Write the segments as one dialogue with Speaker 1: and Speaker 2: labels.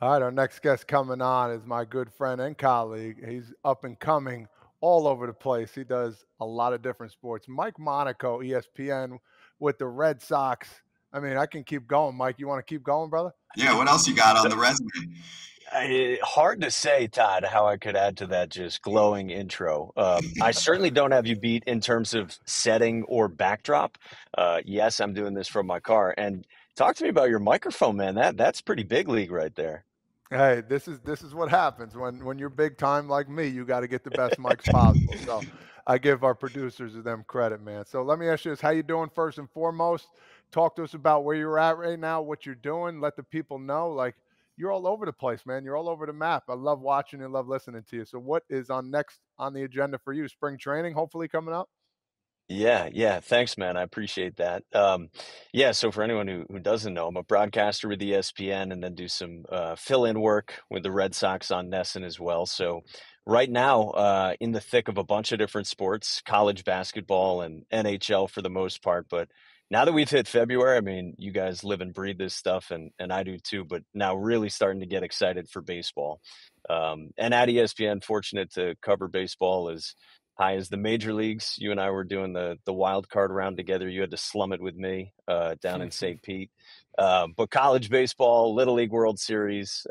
Speaker 1: All right, our next guest coming on is my good friend and colleague. He's up and coming all over the place. He does a lot of different sports. Mike Monaco, ESPN with the Red Sox. I mean, I can keep going, Mike. You want to keep going, brother?
Speaker 2: Yeah, what else you got on the resume?
Speaker 3: Hard to say, Todd, how I could add to that just glowing intro. I certainly don't have you beat in terms of setting or backdrop. Yes, I'm doing this from my car. And talk to me about your microphone, man. That's pretty big league right there.
Speaker 1: Hey, this is what happens when you're big time like me. You got to get the best mics possible. So I give our producers of them credit, man. So let me ask you this: how you doing first and foremost? Talk to us about where you're at right now, what you're doing. Let the people know. Like you're all over the place, man. You're all over the map. I love watching and love listening to you. So what is on next on the agenda for you? Spring training, hopefully coming up.
Speaker 3: Yeah. Thanks, man. I appreciate that. Yeah, so for anyone who doesn't know, I'm a broadcaster with ESPN and then do some fill-in work with the Red Sox on Nesson as well. So right now, in the thick of a bunch of different sports, college basketball and NHL for the most part. But now that we've hit February, I mean, you guys live and breathe this stuff, and I do too, but now really starting to get excited for baseball. And at ESPN, fortunate to cover baseball as high as the major leagues. You and I were doing the wild card round together. You had to slum it with me down in St. Pete. But college baseball, Little League World Series,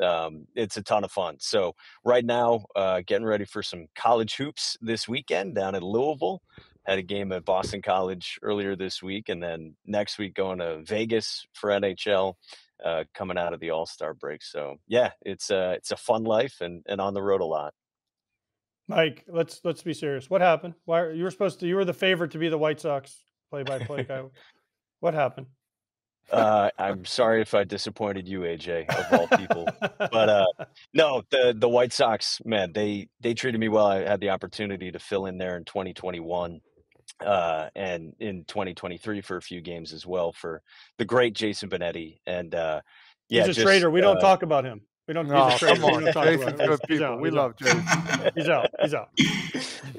Speaker 3: it's a ton of fun. So right now, getting ready for some college hoops this weekend down in Louisville. Had a game at Boston College earlier this week, and then next week going to Vegas for NHL. Coming out of the All Star break, so yeah, it's a fun life and on the road a lot.
Speaker 4: Mike, let's be serious. What happened? Why you were supposed to? You were the favorite to be the White Sox play-by-play guy. What happened?
Speaker 3: I'm sorry if I disappointed you, AJ, of all people. But no, the White Sox, man, they treated me well. I had the opportunity to fill in there in 2021 and in 2023 for a few games as well for the great Jason Benetti. And
Speaker 4: He's
Speaker 3: yeah,
Speaker 4: a
Speaker 3: just
Speaker 4: traitor. We don't talk about him. We don't. He's
Speaker 1: No,
Speaker 4: a traitor.
Speaker 1: come
Speaker 4: We
Speaker 1: on.
Speaker 4: don't talk
Speaker 1: Jason's
Speaker 4: about him.
Speaker 1: good
Speaker 4: He's
Speaker 1: people.
Speaker 4: out.
Speaker 1: We
Speaker 4: He's out.
Speaker 1: love Jason.
Speaker 4: He's out. He's out.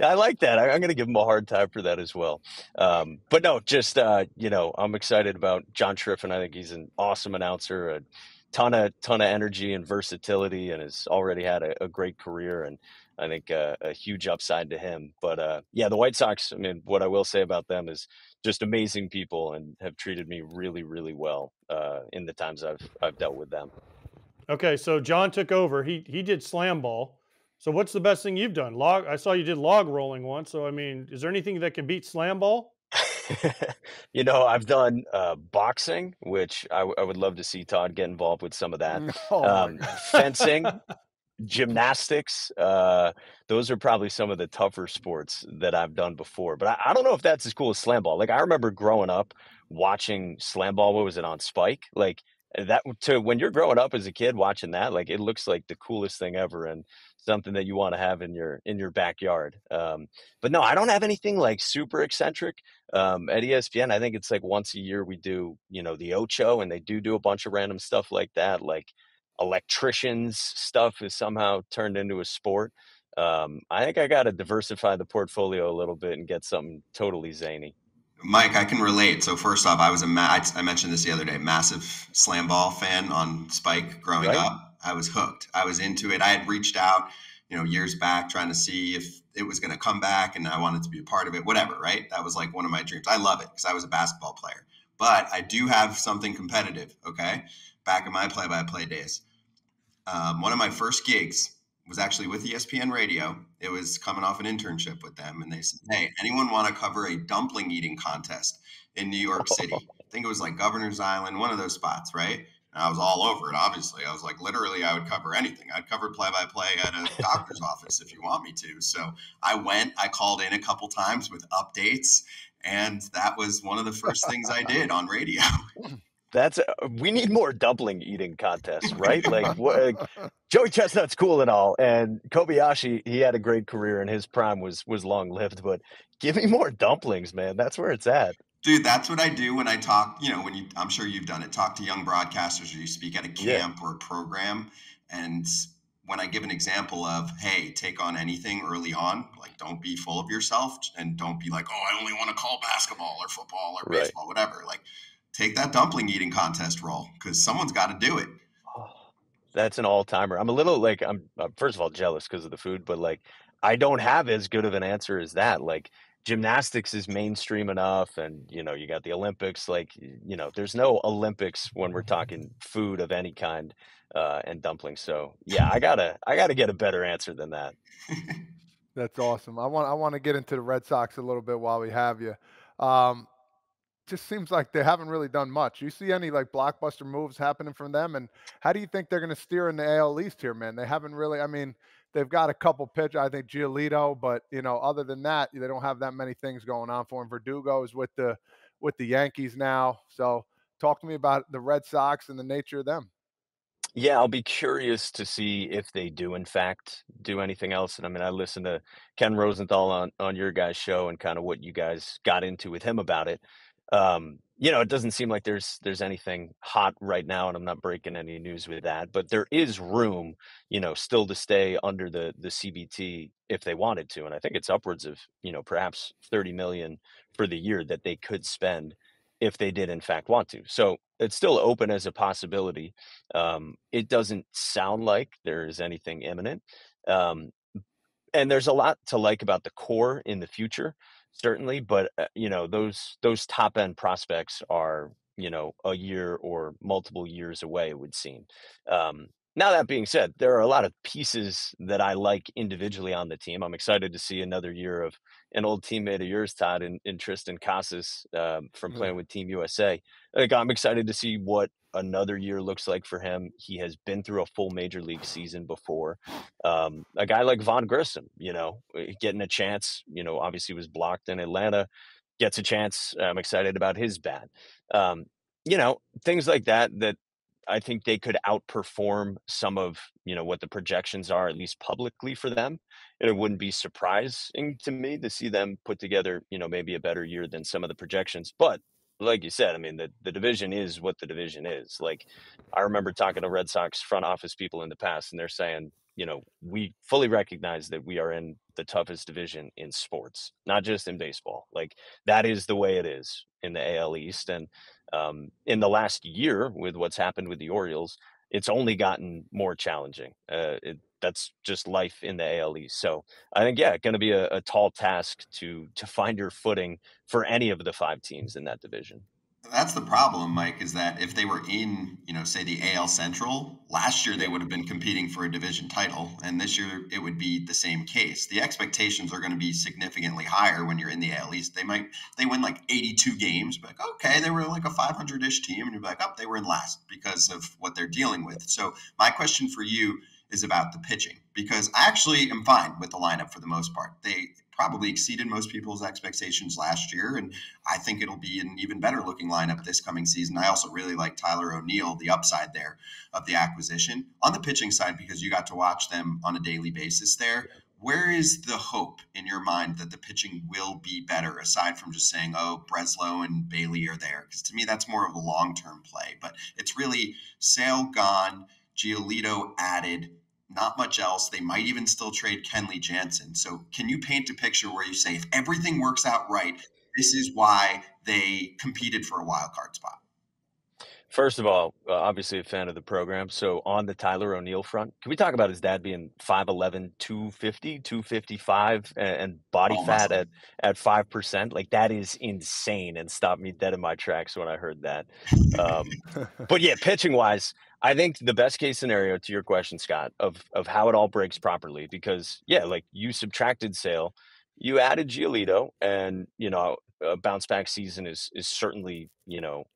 Speaker 3: I like that. I'm going to give him a hard time for that as well. But no, just I'm excited about John Triffin. I think he's an awesome announcer, a ton of energy and versatility, and has already had a great career. And I think a huge upside to him. But yeah, the White Sox. I mean, what I will say about them is just amazing people and have treated me really, really well in the times I've dealt with them.
Speaker 4: Okay, so John took over. He did slam ball. So what's the best thing you've done? Log. I saw you did log rolling once. So I mean, is there anything that can beat slam ball?
Speaker 3: I've done boxing, which I would love to see Todd get involved with some of that.
Speaker 1: Oh my God.
Speaker 3: Fencing, gymnastics. Those are probably some of the tougher sports that I've done before. But I don't know if that's as cool as slam ball. Like I remember growing up watching slam ball. What was it on Spike? Like that to when you're growing up as a kid watching that, like it looks like the coolest thing ever and something that you want to have in your backyard. But no, I don't have anything like super eccentric. At ESPN, I think it's like once a year we do, the Ocho, and they do a bunch of random stuff like that, like electricians stuff is somehow turned into a sport. I think I got to diversify the portfolio a little bit and get something totally zany.
Speaker 2: Mike, I can relate. So first off, I mentioned this the other day, massive slam ball fan on Spike growing
Speaker 3: Right?
Speaker 2: up. I was hooked. I was into it. I had reached out, years back trying to see if it was going to come back and I wanted to be a part of it, whatever, right? That was like one of my dreams. I love it because I was a basketball player, but I do have something competitive. Okay. Back in my play-by-play days, one of my first gigs was actually with ESPN Radio. It was coming off an internship with them, and they said, "Hey, anyone want to cover a dumpling eating contest in New York City?" I think it was like Governor's Island, one of those spots, right? And I was all over it, obviously. I was like, literally, I would cover anything. I'd cover play-by-play at a doctor's office if you want me to. So I called in a couple times with updates, and that was one of the first things I did on radio.
Speaker 3: We need more dumpling eating contests, right? Like Joey Chestnut's cool and all, and Kobayashi, he had a great career and his prime was long lived, but give me more dumplings, man. That's where it's at.
Speaker 2: Dude, that's what I do when I talk, I'm sure you've done it, talk to young broadcasters or you speak at a
Speaker 3: Yeah.
Speaker 2: camp or a program. And when I give an example of, hey, take on anything early on, like don't be full of yourself and don't be like, oh, I only want to call basketball or football or
Speaker 3: Right.
Speaker 2: baseball, whatever. Like take that dumpling eating contest role because someone's got to do it.
Speaker 3: Oh, That's an all-timer. I'm a little like I'm first of all jealous because of the food, but like I don't have as good of an answer as that. Like gymnastics is mainstream enough, and you got the Olympics. Like there's no Olympics when we're talking food of any kind, and dumplings. So yeah, I gotta get a better answer than that.
Speaker 1: That's awesome. I want to get into the Red Sox a little bit while we have you. Um, just seems like they haven't really done much. You see any like blockbuster moves happening from them? And how do you think they're going to steer in the AL East here, man? They haven't really. I mean, they've got a couple pitch. I think Giolito, but other than that, they don't have that many things going on for them. Verdugo's with the Yankees now. So talk to me about the Red Sox and the nature of them.
Speaker 3: Yeah, I'll be curious to see if they do, in fact, do anything else. And I mean, I listened to Ken Rosenthal on your guys' show and kind of what you guys got into with him about it. It doesn't seem like there's anything hot right now, and I'm not breaking any news with that. But there is room, still to stay under the CBT if they wanted to, and I think it's upwards of perhaps 30 million for the year that they could spend if they did in fact want to. So it's still open as a possibility. It doesn't sound like there's anything imminent. Um, and there's a lot to like about the core in the future, certainly, but those top end prospects are a year or multiple years away, it would seem. Now that being said, there are a lot of pieces that I like individually on the team. I'm excited to see another year of an old teammate of yours, Todd, in Tristan Casas, from
Speaker 1: Yeah.
Speaker 3: playing with Team USA. Like, I'm excited to see what another year looks like for him. He has been through a full major league season before. A guy like Von Grissom, getting a chance, obviously was blocked in Atlanta, gets a chance. I'm excited about his bat. Um, things like that I think they could outperform some of, what the projections are, at least publicly for them. And it wouldn't be surprising to me to see them put together, maybe a better year than some of the projections. But like you said, I mean, the division is what the division is. Like, I remember talking to Red Sox front office people in the past, and they're saying, we fully recognize that we are in the toughest division in sports, not just in baseball. Like, that is the way it is in the AL East. And in the last year, with what's happened with the Orioles, it's only gotten more challenging. That's just life in the AL East. So I think, yeah, going to be a tall task to find your footing for any of the five teams in that division.
Speaker 2: That's the problem, Mike, is that if they were in, say the AL Central, last year they would have been competing for a division title, and this year it would be the same case. The expectations are going to be significantly higher when you're in the AL East. They win like 82 games, but like, okay, they were like a 500-ish team, and you're like, oh, they were in last because of what they're dealing with. So my question for you is about the pitching, because I actually am fine with the lineup for the most part. They probably exceeded most people's expectations last year, and I think it'll be an even better looking lineup this coming season. I also really like Tyler O'Neill, the upside there of the acquisition. On the pitching side, because you got to watch them on a daily basis there, where is the hope in your mind that the pitching will be better, aside from just saying, oh, Breslow and Bailey are there? Because to me, that's more of a long-term play. But it's really Sale gone, Giolito added, not much else. They might even still trade Kenley Jansen. So can you paint a picture where you say, if everything works out right, this is why they competed for a wild card spot?
Speaker 3: First of all, obviously a fan of the program. So on the Tyler O'Neill front, can we talk about his dad being 5'11", 250, 255, and body
Speaker 2: All
Speaker 3: fat
Speaker 2: muscle.
Speaker 3: at 5%? Like, that is insane and stopped me dead in my tracks when I heard that. But yeah, pitching wise, I think the best case scenario, to your question, Scott, of how it all breaks properly, because yeah, like, you subtracted Sale, you added Giolito, and a bounce back season is certainly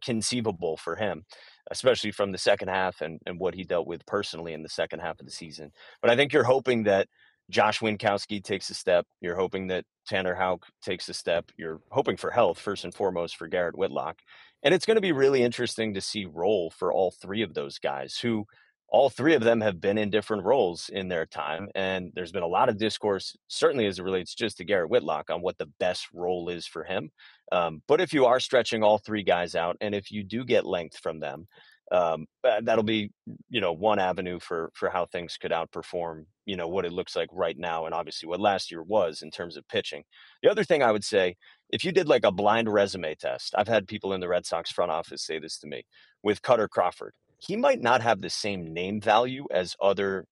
Speaker 3: conceivable for him, especially from the second half and what he dealt with personally in the second half of the season. But I think you're hoping that Josh Winkowski takes a step. You're hoping that Tanner Houck takes a step. You're hoping for health first and foremost for Garrett Whitlock. And it's going to be really interesting to see role for all three of those guys, who all three of them have been in different roles in their time. And there's been a lot of discourse, certainly as it relates just to Garrett Whitlock, on what the best role is for him. But if you are stretching all three guys out, and if you do get length from them, that'll be, one avenue for how things could outperform, what it looks like right now, and obviously what last year was in terms of pitching. The other thing I would say, if you did like a blind resume test, I've had people in the Red Sox front office say this to me with Cutter Crawford. he might not have the same name value as other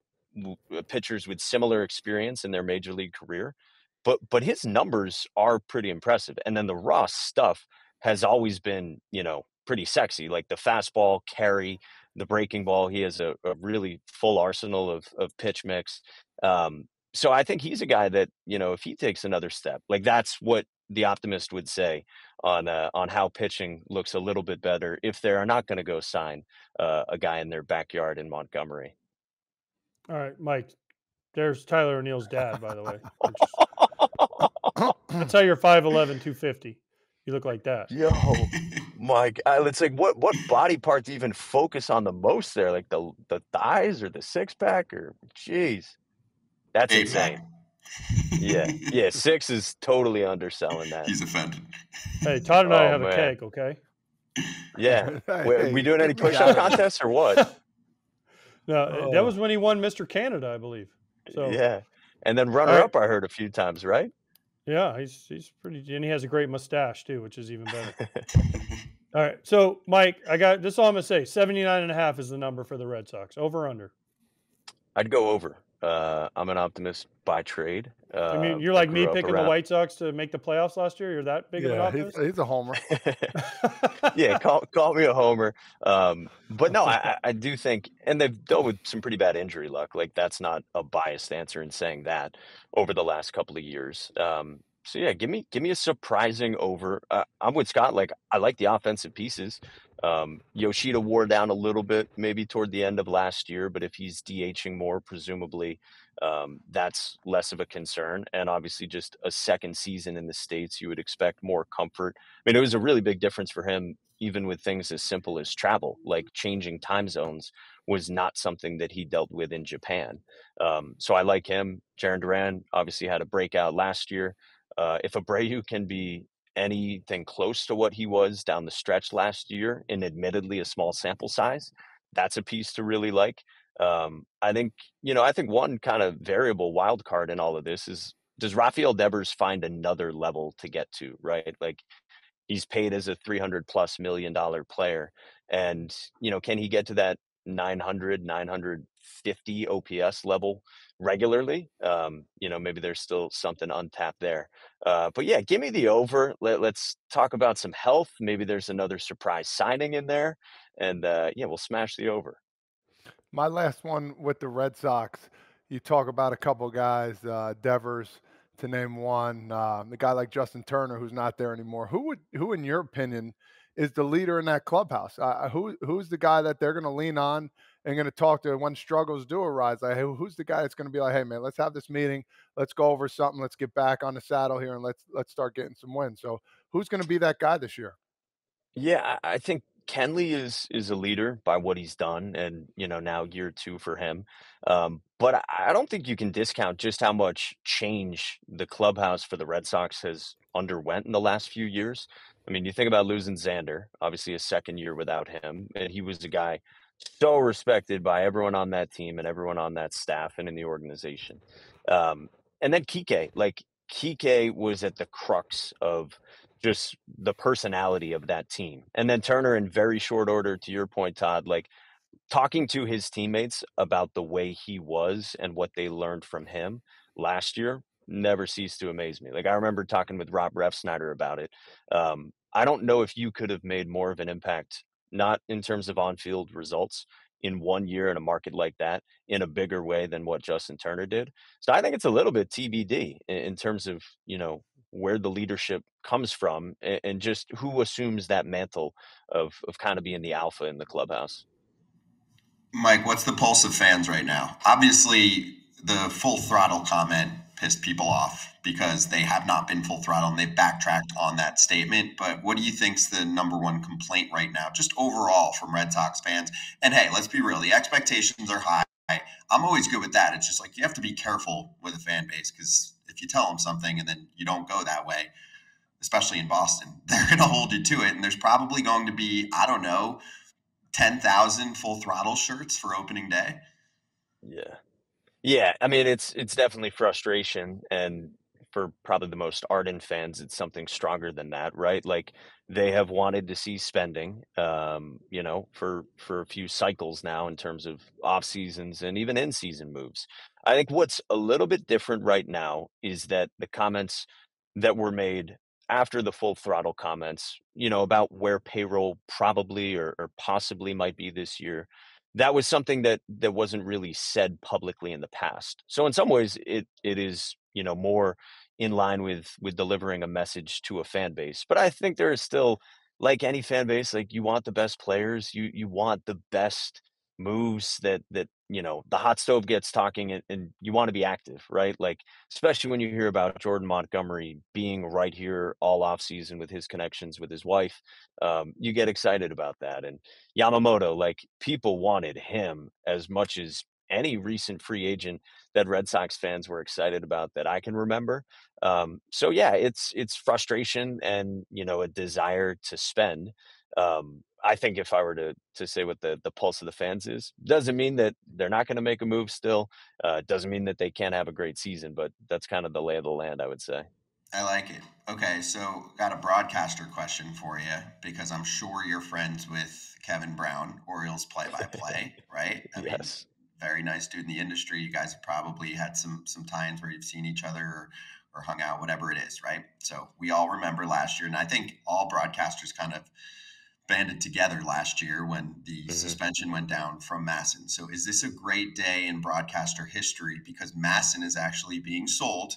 Speaker 3: pitchers with similar experience in their major league career, but his numbers are pretty impressive. And then the raw stuff has always been, pretty sexy, like the fastball carry, the breaking ball. He has a really full arsenal of pitch mix. So I think he's a guy that, if he takes another step, like that's what the optimist would say on how pitching looks a little bit better if they are not going to go sign a guy in their backyard in Montgomery.
Speaker 4: All right, Mike. There's Tyler O'Neill's dad, by the way. Which, that's how you're 5'11", 250. You look like that.
Speaker 3: Yo, Mike, it's like what body part do you even focus on the most there? Like the thighs or the six pack or geez, that's insane. Yeah, 6 is totally underselling that.
Speaker 2: He's offended.
Speaker 4: Hey, Todd and I
Speaker 3: Oh,
Speaker 4: have a
Speaker 3: man.
Speaker 4: cake, okay?
Speaker 3: Yeah.
Speaker 1: Hey,
Speaker 3: we doing any
Speaker 1: get me
Speaker 3: push-up
Speaker 1: out of here.
Speaker 3: contests or what?
Speaker 4: No, that was when he won Mr. Canada, I believe. So
Speaker 3: Yeah. And then
Speaker 4: all
Speaker 3: runner-up,
Speaker 4: right.
Speaker 3: I heard a few times, right?
Speaker 4: Yeah, he's pretty, and he has a great mustache too, which is even better. All right, so Mike, I got this. All I'm gonna say, 79.5 is the number for the Red Sox. Over or under?
Speaker 3: I'd go over. I'm an optimist by trade.
Speaker 4: I mean, you're
Speaker 3: I
Speaker 4: like me
Speaker 3: grew up
Speaker 4: picking the
Speaker 3: around.
Speaker 4: White Sox to make the playoffs last year. You're that big of an
Speaker 1: Yeah,
Speaker 4: optimist?
Speaker 1: he's a homer.
Speaker 3: Yeah, call me a homer. But no, I do think, and they've dealt with some pretty bad injury luck. Like that's not a biased answer in saying that over the last couple of years. So yeah, give me a surprising over. I'm with Scott. Like I like the offensive pieces. Yoshida wore down a little bit maybe toward the end of last year, but if he's DHing more, presumably that's less of a concern. And obviously, just a second season in the States, you would expect more comfort. I mean, it was a really big difference for him, even with things as simple as travel, like changing time zones was not something that he dealt with in Japan. So I like him. Jaron Duran obviously had a breakout last year. If Abreu can be anything close to what he was down the stretch last year, in admittedly a small sample size, that's a piece to really like. I think one kind of variable wild card in all of this is, does Rafael Devers find another level to get to, right? Like he's paid as a $300+ million player. And, can he get to that 950 OPS level regularly? Maybe there's still something untapped there. But yeah, give me the over. Let's talk about some health. Maybe there's another surprise signing in there. And yeah, we'll smash the over.
Speaker 1: My last one with the Red Sox, you talk about a couple guys, Devers to name one, the guy like Justin Turner who's not there anymore. Who in your opinion is the leader in that clubhouse? Who's the guy that they're going to lean on and going to talk to when struggles do arise? Like, who's the guy that's going to be like, hey man, let's have this meeting, let's go over something, let's get back on the saddle here, and let's start getting some wins. So who's going to be that guy this year?
Speaker 3: Yeah, I think Kenley is a leader by what he's done, and now year 2 for him. But I don't think you can discount just how much change the clubhouse for the Red Sox has underwent in the last few years. I mean, you think about losing Xander, obviously a second year without him, and he was a guy so respected by everyone on that team and everyone on that staff and in the organization. And then Kike, like Kike was at the crux of just the personality of that team. And then Turner, in very short order, to your point, Todd, like talking to his teammates about the way he was and what they learned from him last year never ceased to amaze me. Like I remember talking with Rob Refsnyder about it. I don't know if you could have made more of an impact, not in terms of on-field results, in 1 year in a market like that in a bigger way than what Justin Turner did. So I think it's a little bit TBD in terms of, where the leadership comes from and just who assumes that mantle of kind of being the alpha in the clubhouse.
Speaker 2: Mike, what's the pulse of fans right now? Obviously, the full throttle comment pissed people off because they have not been full throttle and they've backtracked on that statement. But what do you think's the number one complaint right now, just overall from Red Sox fans? And hey, let's be real, the expectations are high. I'm always good with that. It's just like you have to be careful with a fan base because if you tell them something and then you don't go that way, especially in Boston, they're going to hold you to it. And there's probably going to be, I don't know, 10,000 full throttle shirts for opening day.
Speaker 3: Yeah. I mean, it's definitely frustration, and for probably the most ardent fans, it's something stronger than that, right? Like they have wanted to see spending, for a few cycles now in terms of off seasons and even in season moves. I think what's a little bit different right now is that the comments that were made after the full throttle comments, about where payroll probably or possibly might be this year, that was something that wasn't really said publicly in the past. So in some ways, it is more in line with delivering a message to a fan base. But I think there is still, like any fan base, like you want the best players, you want the best moves that the hot stove gets talking, and you want to be active, right? Like especially when you hear about Jordan Montgomery being right here all off season with his connections with his wife. You get excited about that. And Yamamoto, like people wanted him as much as any recent free agent that Red Sox fans were excited about that I can remember. So yeah, it's frustration and a desire to spend. I think if I were to say what the pulse of the fans is, doesn't mean that they're not going to make a move still. Doesn't mean that they can't have a great season, but that's kind of the lay of the land, I would say.
Speaker 2: I like it. Okay, so got a broadcaster question for you because I'm sure you're friends with Kevin Brown, Orioles play-by-play, right? I mean,
Speaker 3: Yes.
Speaker 2: very nice dude in the industry. You guys have probably had some times where you've seen each other or hung out, whatever it is, right? So we all remember last year, and I think all broadcasters kind of banded together last year when the suspension went down from Masson. So is this a great day in broadcaster history because Masson is actually being sold?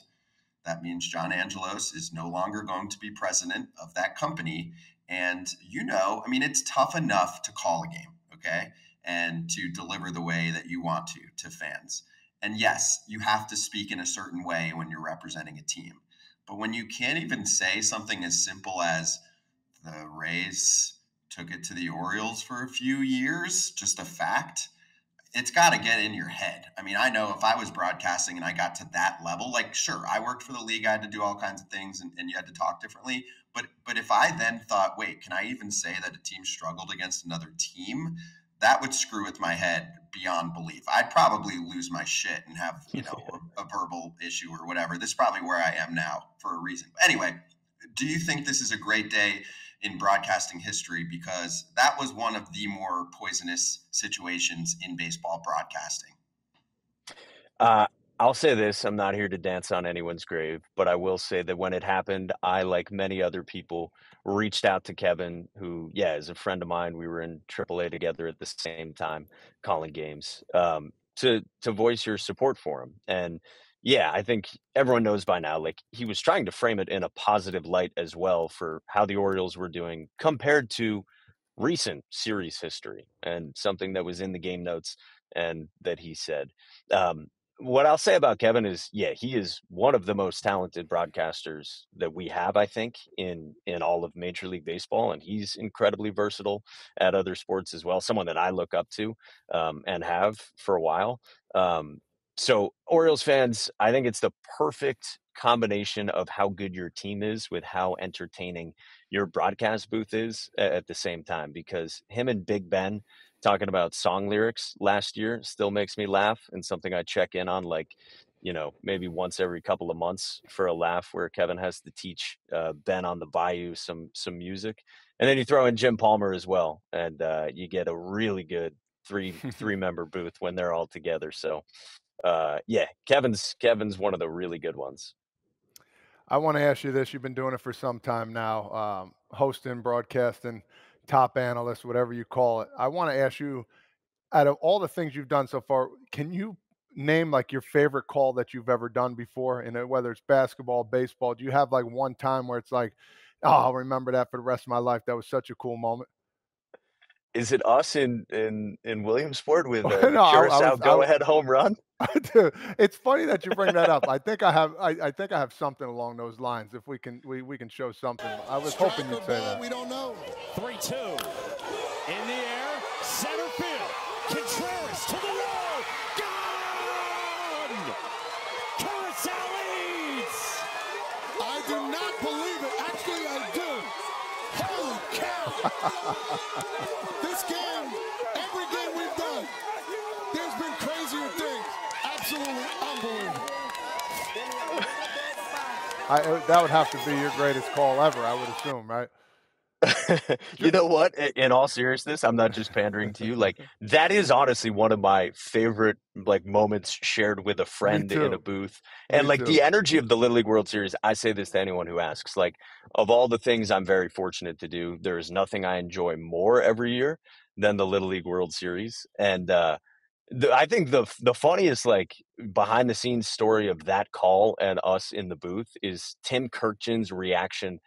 Speaker 2: That means John Angelos is no longer going to be president of that company. And, I mean, it's tough enough to call a game, okay? And to deliver the way that you want to fans. And yes, you have to speak in a certain way when you're representing a team. But when you can't even say something as simple as the Rays took it to the Orioles for a few years, just a fact, it's got to get in your head. I mean, I know if I was broadcasting and I got to that level, like, sure, I worked for the league. I had to do all kinds of things and you had to talk differently. But if I then thought, wait, can I even say that a team struggled against another team? That would screw with my head beyond belief. I'd probably lose my shit and have, a verbal issue or whatever. This is probably where I am now for a reason. But anyway, do you think this is a great day in broadcasting history? Because that was one of the more poisonous situations in baseball broadcasting.
Speaker 3: I'll say this, I'm not here to dance on anyone's grave, but I will say that when it happened, I, like many other people, reached out to Kevin, who, yeah, is a friend of mine. We were in AAA together at the same time, calling games, to voice your support for him. And yeah, I think everyone knows by now, like he was trying to frame it in a positive light as well for how the Orioles were doing compared to recent series history and something that was in the game notes and that he said. Um, what I'll say about Kevin is, yeah, he is one of the most talented broadcasters that we have, I think, in all of Major League Baseball, and he's incredibly versatile at other sports as well. Someone that I look up to, and have for a while. So Orioles fans, I think it's the perfect combination of how good your team is with how entertaining your broadcast booth is at the same time, because him and Big Ben talking about song lyrics last year still makes me laugh, and something I check in on, like, maybe once every couple of months for a laugh, where Kevin has to teach Ben on the Bayou some music. And then you throw in Jim Palmer as well, and you get a really good three member booth when they're all together. So yeah, Kevin's one of the really good ones.
Speaker 1: I want to ask you this. You've been doing it for some time now, hosting, broadcasting, top analyst, whatever you call it. I want to ask you, out of all the things you've done so far, can you name like your favorite call that you've ever done before? And whether it's basketball, baseball, do you have like one time where it's like, oh, I'll remember that for the rest of my life? That was such a cool moment.
Speaker 3: Is it us in Williamsport with
Speaker 1: No,
Speaker 3: a Curacao go-ahead home run?
Speaker 1: Dude, it's funny that you bring that up. I think I have something along those lines. If we can show something. I was hoping you'd say that.
Speaker 5: We don't know. 3-2 in the air, center field. Contreras to the wall. Gone. Curacao leads. I do not believe it. Actually, I do. Holy cow! This game, every game we've done, there's been crazier things. Absolutely unbelievable.
Speaker 1: That would have to be your greatest call ever, I would assume, right?
Speaker 3: You know what? In all seriousness, I'm not just pandering to you. Like, that is honestly one of my favorite like moments shared with a
Speaker 1: Me
Speaker 3: friend in a
Speaker 1: too.
Speaker 3: booth. And
Speaker 1: Me
Speaker 3: like
Speaker 1: too.
Speaker 3: the energy of the Little League World Series, I say this to anyone who asks, like, of all the things I'm very fortunate to do, there is nothing I enjoy more every year than the Little League World Series. And I think the funniest like behind the scenes story of that call and us in the booth is Tim Kirkjian's reaction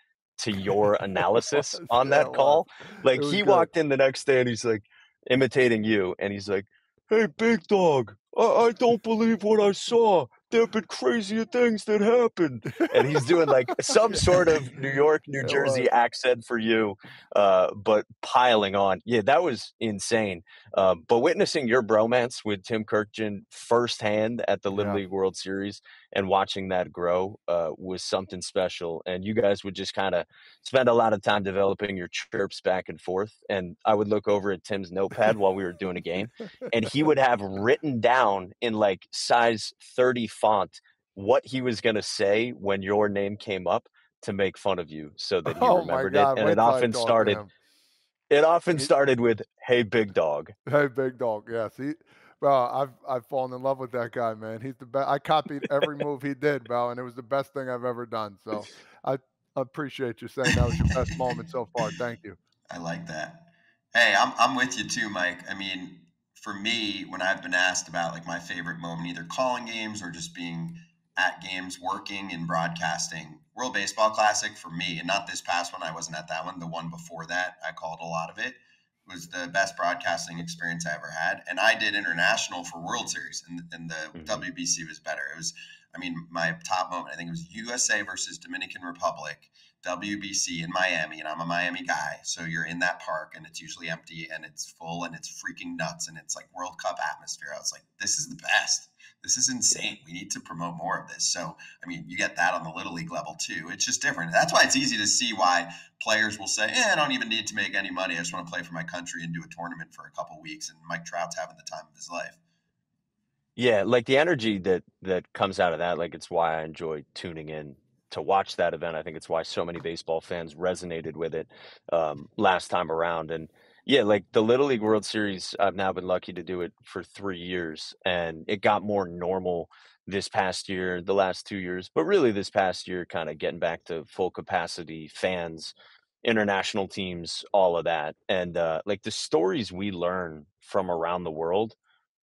Speaker 3: to your
Speaker 1: It
Speaker 3: analysis
Speaker 1: was.
Speaker 3: on
Speaker 1: Yeah,
Speaker 3: that
Speaker 1: it was.
Speaker 3: call.
Speaker 1: It
Speaker 3: Like,
Speaker 1: was
Speaker 3: he
Speaker 1: good.
Speaker 3: walked in the next day and he's like imitating you, and he's like, "Hey, big dog, I don't believe what I saw. There have been crazier things that happened." And he's doing like some
Speaker 1: Yeah,
Speaker 3: sort of New York, New
Speaker 1: it was.
Speaker 3: Jersey accent for you, but piling on. Yeah, that was insane. But witnessing your bromance with Tim Kirkjian firsthand at the Little
Speaker 1: Yeah.
Speaker 3: League World Series and watching that grow was something special. And you guys would just kind of spend a lot of time developing your chirps back and forth. And I would look over at Tim's notepad while we were doing a game, and he would have written down in like size 30 font what he was going to say when your name came up to make fun of you so that he
Speaker 1: Oh my
Speaker 3: remembered it.
Speaker 1: God.
Speaker 3: And
Speaker 1: Wait till I talk to him.
Speaker 3: it often
Speaker 1: He,
Speaker 3: started with, "Hey, big dog."
Speaker 1: Hey, big dog. Yes, bro. I've fallen in love with that guy, man. He's the best. I copied every move he did, bro, and it was the best thing I've ever done. So I appreciate you saying that was your best moment so far. Thank you.
Speaker 2: I like that. Hey, I'm with you too, Mike. I mean, for me, when I've been asked about like my favorite moment, either calling games or just being at games, working and broadcasting, World Baseball Classic for me, and not this past one, I wasn't at that one. The one before that, I called a lot of it. Was the best broadcasting experience I ever had, and I did international for World Series, and the
Speaker 3: Mhm.
Speaker 2: WBC was better. It was, I mean, my top moment. I think it was USA versus Dominican Republic. WBC in Miami, and I'm a Miami guy. So you're in that park and it's usually empty and it's full and it's freaking nuts and it's like World Cup atmosphere. I was like, this is the best. This is
Speaker 3: Yeah.
Speaker 2: insane. We need to promote more of this. So, I mean, you get that on the Little League level too. It's just different. That's why it's easy to see why players will say, I don't even need to make any money. I just want to play for my country and do a tournament for a couple weeks. And Mike Trout's having the time of his life.
Speaker 3: Yeah, like the energy that comes out of that, like it's why I enjoy tuning in to watch that event. I think it's why so many baseball fans resonated with it last time around. And yeah, like the Little League World Series, I've now been lucky to do it for 3 years, and it got more normal this past year, the last 2 years, but really this past year, kind of getting back to full capacity fans, international teams, all of that. And like the stories we learn from around the world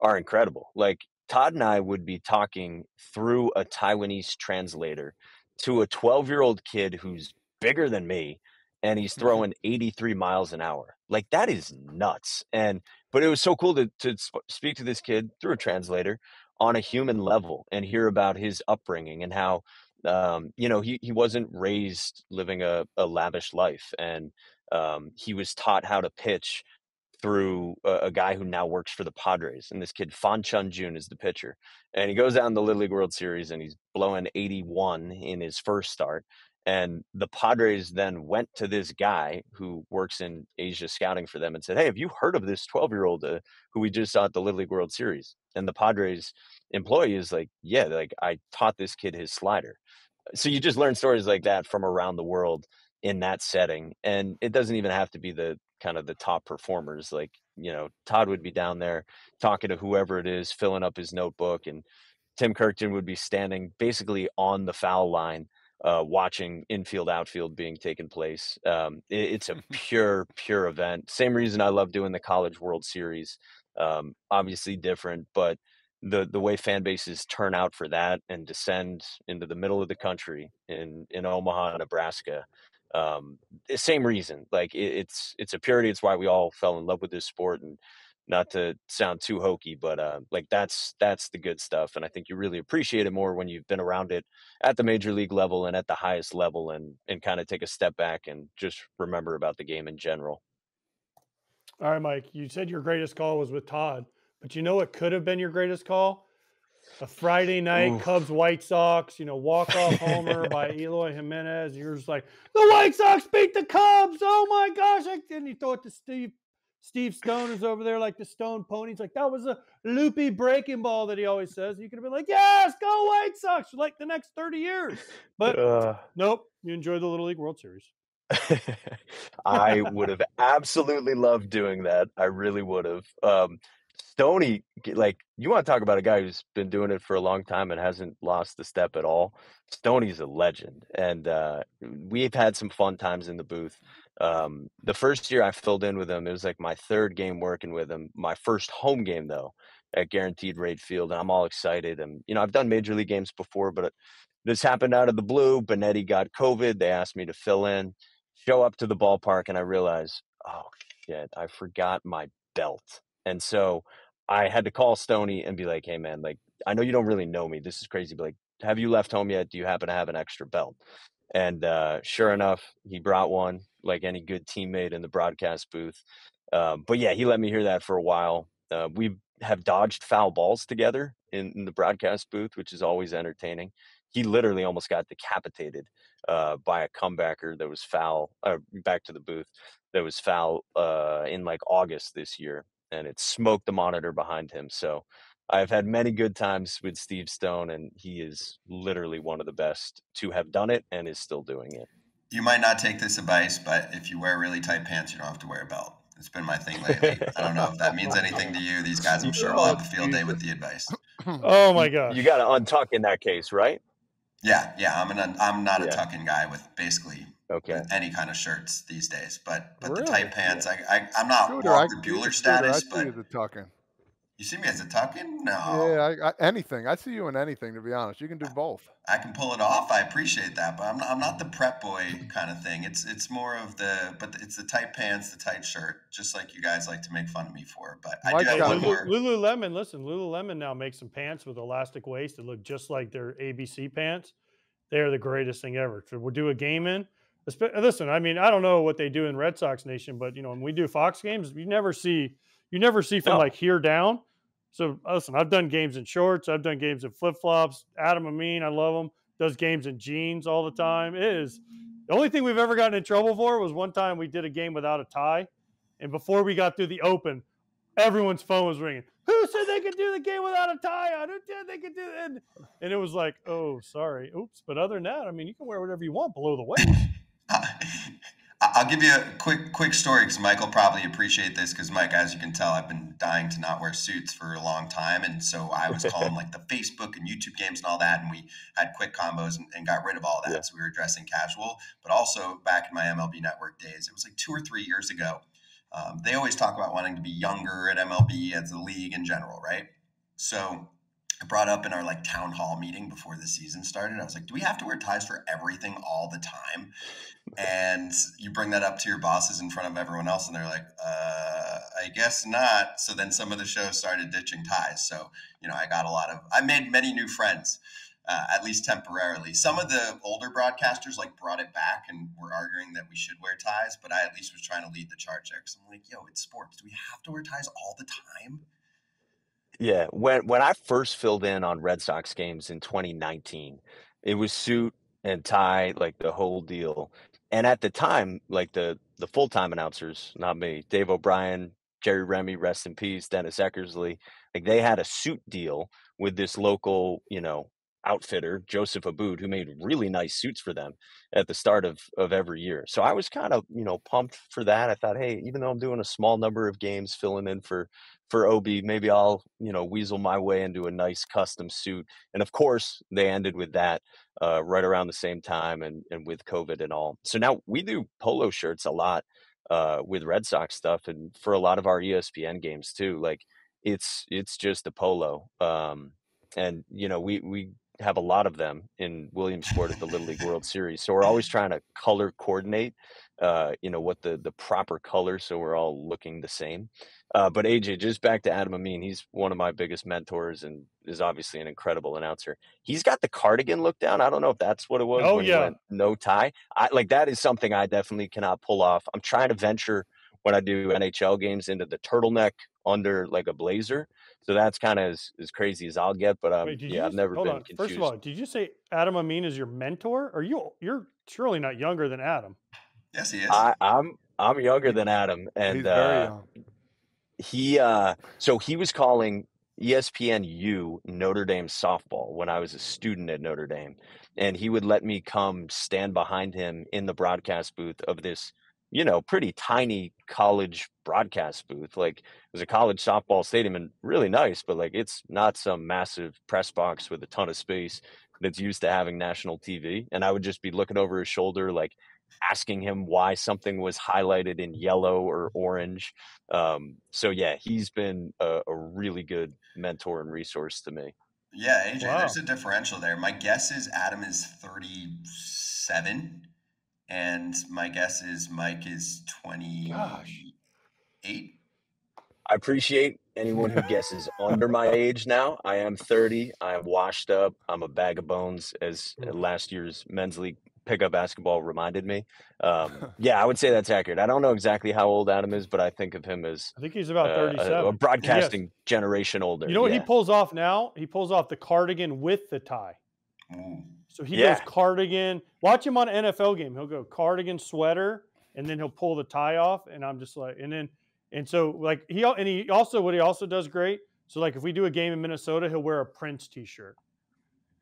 Speaker 3: are incredible. Like, Todd and I would be talking through a Taiwanese translator to a 12-year-old kid who's bigger than me, and he's throwing 83 miles an hour. Like, that is nuts. And but it was so cool to speak to this kid through a translator on a human level and hear about his upbringing and how he wasn't raised living a lavish life, and he was taught how to pitch through a guy who now works for the Padres. And this kid, Fan Chun Jun, is the pitcher. And he goes down the Little League World Series and he's blowing 81 in his first start. And the Padres then went to this guy who works in Asia scouting for them and said, "Hey, have you heard of this 12-year-old who we just saw at the Little League World Series?" And the Padres employee is like, "Yeah, like I taught this kid his slider." So you just learn stories like that from around the world in that setting, and it doesn't even have to be the kind of the top performers. Like, Todd would be down there talking to whoever it is, filling up his notebook, and Tim Kirkton would be standing basically on the foul line, watching infield outfield being taken place. It's a pure event. Same reason I love doing the College World Series. Obviously different, but the way fan bases turn out for that and descend into the middle of the country in Omaha, Nebraska. Same reason. Like, it's a purity. It's why we all fell in love with this sport. And not to sound too hokey, but like that's the good stuff. And I think you really appreciate it more when you've been around it at the major league level and at the highest level, and kind of take a step back and just remember about the game in general.
Speaker 4: All right, Mike, you said your greatest call was with Todd, but you know what could have been your greatest call? A Friday night
Speaker 3: Ooh.
Speaker 4: Cubs White Sox, walk-off homer by Eloy Jimenez. You're just like, the White Sox beat the Cubs. Oh my gosh. And you throw it to Steve Stone is over there like the Stone Pony. He's like, that was a loopy breaking ball that he always says. You could have been like, yes, go White Sox for like the next 30 years. But nope, you enjoy the Little League World Series.
Speaker 3: I would have absolutely loved doing that. I really would have. Stoney, like, you want to talk about a guy who's been doing it for a long time and hasn't lost a step at all. Stoney's a legend, and we've had some fun times in the booth. The first year I filled in with him, it was like my third game working with him. My first home game though, at Guaranteed Rate Field, and I'm all excited. And I've done major league games before, but this happened out of the blue. Benetti got COVID. They asked me to fill in. Show up to the ballpark, and I realized, oh shit, I forgot my belt. And so I had to call Stoney and be like, hey man, like, I know you don't really know me. This is crazy, but like, have you left home yet? Do you happen to have an extra belt? And sure enough, he brought one, like any good teammate in the broadcast booth. But yeah, he let me hear that for a while. We have dodged foul balls together in the broadcast booth, which is always entertaining. He literally almost got decapitated by a comebacker that was foul, back to the booth, that was foul in like August this year, and it smoked the monitor behind him. So I've had many good times with Steve Stone, and he is literally one of the best to have done it and is still doing it.
Speaker 2: You might not take this advice, but if you wear really tight pants, you don't have to wear a belt. It's been my thing lately. I don't know if that means anything to you. These guys, I'm sure, will have a field day with the advice.
Speaker 4: Oh my gosh.
Speaker 3: You got to untuck in that case, right?
Speaker 2: Yeah. I'm not a tuck-in guy with basically
Speaker 3: Okay.
Speaker 2: any kind of shirts these days. But
Speaker 4: Really?
Speaker 2: the tight pants, I'm not
Speaker 1: Scooter,
Speaker 2: Walker Bueller status,
Speaker 1: I see you
Speaker 2: but
Speaker 1: as a tuck-in.
Speaker 2: you see me as a tuck-in? No.
Speaker 1: Yeah, anything. I see you in anything, to be honest. You can do both.
Speaker 2: I can pull it off. I appreciate that, but I'm not the prep boy kind of thing. It's more of it's the tight pants, the tight shirt, just like you guys like to make fun of me for. But I do have one more.
Speaker 4: Lululemon, listen, Lululemon now makes some pants with elastic waist that look just like their ABC pants. They are the greatest thing ever. So we'll do a game in. Listen, I mean, I don't know what they do in Red Sox Nation, but when we do Fox games, you never see from like here down. So listen, I've done games in shorts. I've done games in flip flops. Adam Amin, I love him, does games in jeans all the time. It is the only thing we've ever gotten in trouble for was one time we did a game without a tie, and before we got through the open, everyone's phone was ringing. Who said they could do the game without a tie on? Who said they could do it? And it was like, oh, sorry, oops. But other than that, I mean, you can wear whatever you want below the waist.
Speaker 2: I'll give you a quick story because Mike will probably appreciate this because, Mike, as you can tell, I've been dying to not wear suits for a long time. And so I was calling like the Facebook and YouTube games and all that. And we had quick combos and got rid of all that. Yeah. So we were dressing casual. But also back in my MLB Network days, it was like 2 or 3 years ago. They always talk about wanting to be younger at MLB as a league in general, right? So I brought up in our like town hall meeting before the season started. I was like, do we have to wear ties for everything all the time? And you bring that up to your bosses in front of everyone else, and they're like, I guess not. So then some of the shows started ditching ties. So, I made many new friends, at least temporarily. Some of the older broadcasters like brought it back and were arguing that we should wear ties, but I at least was trying to lead the charge there. Cause I'm like, yo, it's sports. Do we have to wear ties all the time?
Speaker 3: Yeah, when I first filled in on Red Sox games in 2019, it was suit and tie, like the whole deal. And at the time, like the full-time announcers, not me, Dave O'Brien, Jerry Remy, rest in peace, Dennis Eckersley, like they had a suit deal with this local, outfitter, Joseph Abboud, who made really nice suits for them at the start of every year. So I was kind of, pumped for that. I thought, hey, even though I'm doing a small number of games filling in for OB, maybe I'll, weasel my way into a nice custom suit. And of course, they ended with that right around the same time and with COVID and all. So now we do polo shirts a lot with Red Sox stuff, and for a lot of our ESPN games too. Like it's just a polo. And we have a lot of them in Williamsport at the Little League World Series. So we're always trying to color coordinate, what the proper color, so we're all looking the same. But AJ, just back to Adam Amin, he's one of my biggest mentors and is obviously an incredible announcer. He's got the cardigan look down. I don't know if that's what it was when he went no tie. That is something I definitely cannot pull off. I'm trying to venture when I do NHL games into the turtleneck under like a blazer. So that's kind of as crazy as I'll get. But I've never been confused.
Speaker 4: First of all, did you say Adam Amin is your mentor? Or you're surely not younger than Adam?
Speaker 2: Yes, he is.
Speaker 3: I'm younger than Adam, and
Speaker 1: he's very young.
Speaker 3: So he was calling ESPNU Notre Dame softball when I was a student at Notre Dame, and he would let me come stand behind him in the broadcast booth of this, pretty tiny college broadcast booth. Like, it was a college softball stadium and really nice, but like it's not some massive press box with a ton of space that's used to having national TV. And I would just be looking over his shoulder, like asking him why something was highlighted in yellow or orange. So yeah, he's been a really good mentor and resource to me.
Speaker 2: Yeah, AJ,
Speaker 4: Wow.
Speaker 2: there's a differential there. My guess is Adam is 37, and my guess is Mike is 28.
Speaker 3: I appreciate anyone who guesses under my age now. I am 30. I am washed up. I'm a bag of bones, as last year's men's league pickup basketball reminded me. Yeah, I would say that's accurate. I don't know exactly how old Adam is, but I think of him as
Speaker 4: I think he's about
Speaker 3: a
Speaker 4: 37.
Speaker 3: broadcasting generation older.
Speaker 4: You know what he
Speaker 3: Yeah.
Speaker 4: pulls off now? He pulls off the cardigan with the tie.
Speaker 2: Ooh.
Speaker 4: So he
Speaker 3: Yeah.
Speaker 4: goes cardigan. Watch him on an NFL game. He'll go cardigan, sweater, and then he'll pull the tie off. And I'm just like, and so like he also what he also does great. So like if we do a game in Minnesota, he'll wear a Prince t-shirt,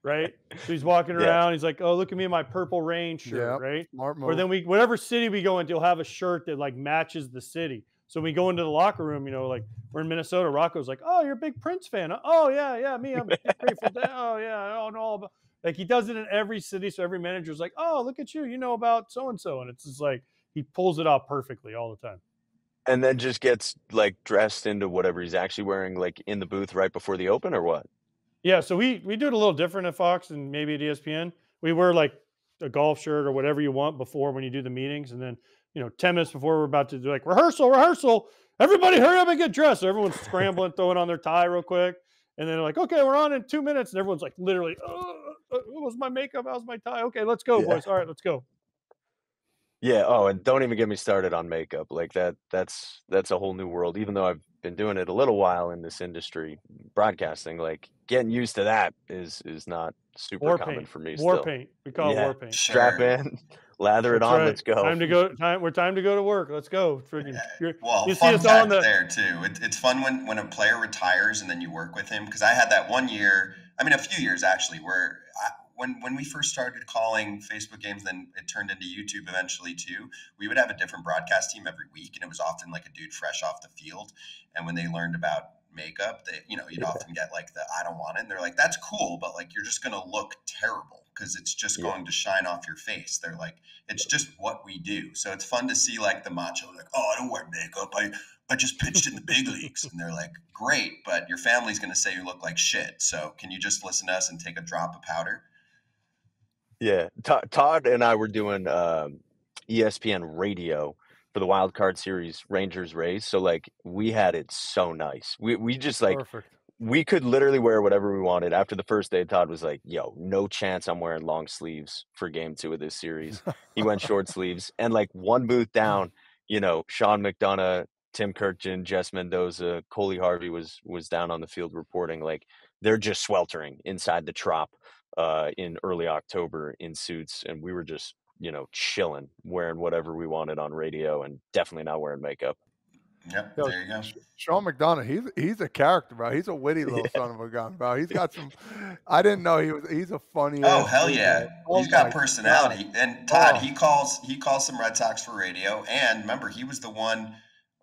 Speaker 4: right? So he's walking
Speaker 3: Yeah.
Speaker 4: around. He's like, oh, look at me in my Purple Rain shirt,
Speaker 1: Yep,
Speaker 4: right?
Speaker 1: smart
Speaker 4: Or
Speaker 1: move.
Speaker 4: then whatever city we go into, he'll have a shirt that like matches the city. So we go into the locker room, like we're in Minnesota. Rocco's like, "Oh, you're a big Prince fan." Huh? "Oh yeah, me. I'm Grateful Dead. Oh yeah, I don't know all about." Like he does it in every city, so every manager's like, "Oh, look at you. You know about so and so," and it's just like he pulls it off perfectly all the time.
Speaker 3: And then just gets like dressed into whatever he's actually wearing, like in the booth right before the open, or what?
Speaker 4: Yeah, so we do it a little different at Fox and maybe at ESPN. We wear like a golf shirt or whatever you want before when you do the meetings, and then 10 minutes before we're about to do like rehearsal. Everybody hurry up and get dressed. So everyone's scrambling, throwing on their tie real quick, and then they're like, okay, we're on in 2 minutes, and everyone's like literally, what was my makeup? How's my tie? Okay, let's go,
Speaker 3: Yeah.
Speaker 4: boys. All right, let's go.
Speaker 3: Yeah. Oh, and don't even get me started on makeup. Like that's a whole new world. Even though I've been doing it a little while in this industry, broadcasting, like getting used to that is not super
Speaker 4: War
Speaker 3: common
Speaker 4: paint.
Speaker 3: for me
Speaker 4: War
Speaker 3: still.
Speaker 4: paint. We call it
Speaker 3: Yeah.
Speaker 4: war paint.
Speaker 3: Strap
Speaker 2: Sure.
Speaker 3: in, lather it
Speaker 4: That's
Speaker 3: on,
Speaker 4: right.
Speaker 3: let's go.
Speaker 4: Time to go. We're time to go to work. Let's go. Friggin',
Speaker 2: Well,
Speaker 4: you see
Speaker 2: fun
Speaker 4: us all in
Speaker 2: fact
Speaker 4: the.
Speaker 2: there too. It's fun when a player retires and then you work with him, because I had that one year. I mean, a few years actually, where when we first started calling Facebook games, then it turned into YouTube eventually too. We would have a different broadcast team every week, and it was often like a dude fresh off the field. And when they learned about makeup, you'd often get like the "I don't want it," and they're like, "That's cool, but like you're just gonna look terrible because it's just going to shine off your face." They're like, "It's just what we do." So it's fun to see like the macho, like, "Oh, I don't wear makeup. I just pitched in the big leagues." And they're like, "Great, but your family's going to say you look like shit. So can you just listen to us and take a drop of powder?"
Speaker 3: Yeah. Todd and I were doing ESPN radio for the wild card series Rangers Rays. So like we had it so nice. We just like
Speaker 4: Perfect.
Speaker 3: we could literally wear whatever we wanted. After the first day, Todd was like, "Yo, no chance I'm wearing long sleeves for game 2 of this series." He went short sleeves, and like one booth down, Sean McDonough, Tim Kirkjian, Jess Mendoza, Coley Harvey was down on the field reporting. Like they're just sweltering inside the Trop in early October in suits, and we were just chilling, wearing whatever we wanted on radio, and definitely not wearing makeup.
Speaker 2: Yep,
Speaker 1: Yo,
Speaker 2: there you go.
Speaker 1: Sean McDonough, he's a character, bro. He's a witty little son of a gun, bro. He's got some. I didn't know he's a funny.
Speaker 2: Oh
Speaker 1: ass
Speaker 2: hell
Speaker 1: dude,
Speaker 2: yeah,
Speaker 1: bro. Oh
Speaker 2: he's got
Speaker 1: my
Speaker 2: personality.
Speaker 1: God.
Speaker 2: And Todd,
Speaker 1: Oh.
Speaker 2: he calls some Red Sox for radio. And remember, he was the one,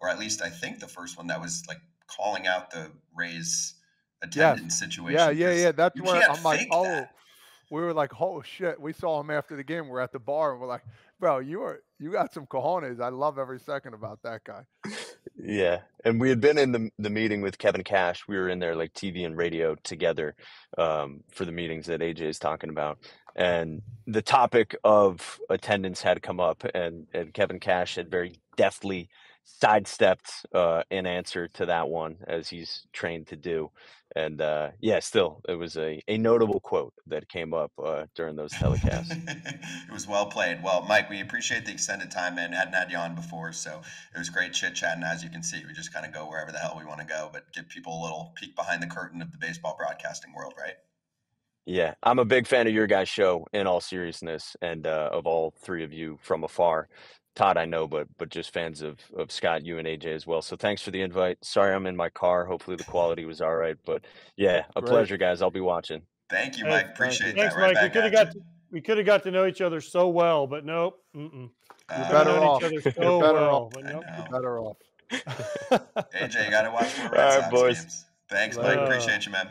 Speaker 2: or at least I think the first one, that was like calling out the Rays attendance situation.
Speaker 1: Yeah. That's
Speaker 2: you
Speaker 1: where
Speaker 2: can't
Speaker 1: I'm like,
Speaker 2: fake
Speaker 1: oh,
Speaker 2: that.
Speaker 1: we were like, oh shit. We saw him after the game. We're at the bar and we're like, bro, you got some cojones. I love every second about that guy.
Speaker 3: Yeah, and we had been in the meeting with Kevin Cash. We were in there like TV and radio together for the meetings that AJ is talking about, and the topic of attendance had come up, and Kevin Cash had very deftly sidestepped an answer to that one, as he's trained to do. And yeah, still, it was a notable quote that came up during those telecasts.
Speaker 2: It was well played. Well, Mike, we appreciate the extended time, man. Hadn't had you on before, so it was great chit chatting. As you can see, we just kind of go wherever the hell we want to go, but give people a little peek behind the curtain of the baseball broadcasting world, right?
Speaker 3: Yeah, I'm a big fan of your guys' show in all seriousness, and of all three of you from afar. Todd I know, but just fans of Scott, you and AJ as well. So thanks for the invite. Sorry I'm in my car. Hopefully the quality was all right. But yeah, a
Speaker 1: Great.
Speaker 3: pleasure, guys. I'll be watching.
Speaker 2: Thank you,
Speaker 4: Hey,
Speaker 2: Mike. Appreciate that.
Speaker 4: thanks,
Speaker 2: Right
Speaker 4: Mike.
Speaker 2: back
Speaker 4: We could have got to know each other so well, but nope.
Speaker 1: You're
Speaker 4: Could have
Speaker 1: better
Speaker 4: known
Speaker 1: off.
Speaker 4: each other
Speaker 1: You're
Speaker 4: so
Speaker 1: better
Speaker 4: well,
Speaker 1: off.
Speaker 4: but
Speaker 2: I
Speaker 4: nope.
Speaker 1: You're
Speaker 2: know.
Speaker 1: better off.
Speaker 2: AJ, you got to watch more
Speaker 3: All
Speaker 2: Red
Speaker 3: right,
Speaker 2: Sox
Speaker 3: boys.
Speaker 2: games. Thanks,
Speaker 1: Later.
Speaker 2: Mike. Appreciate you, man.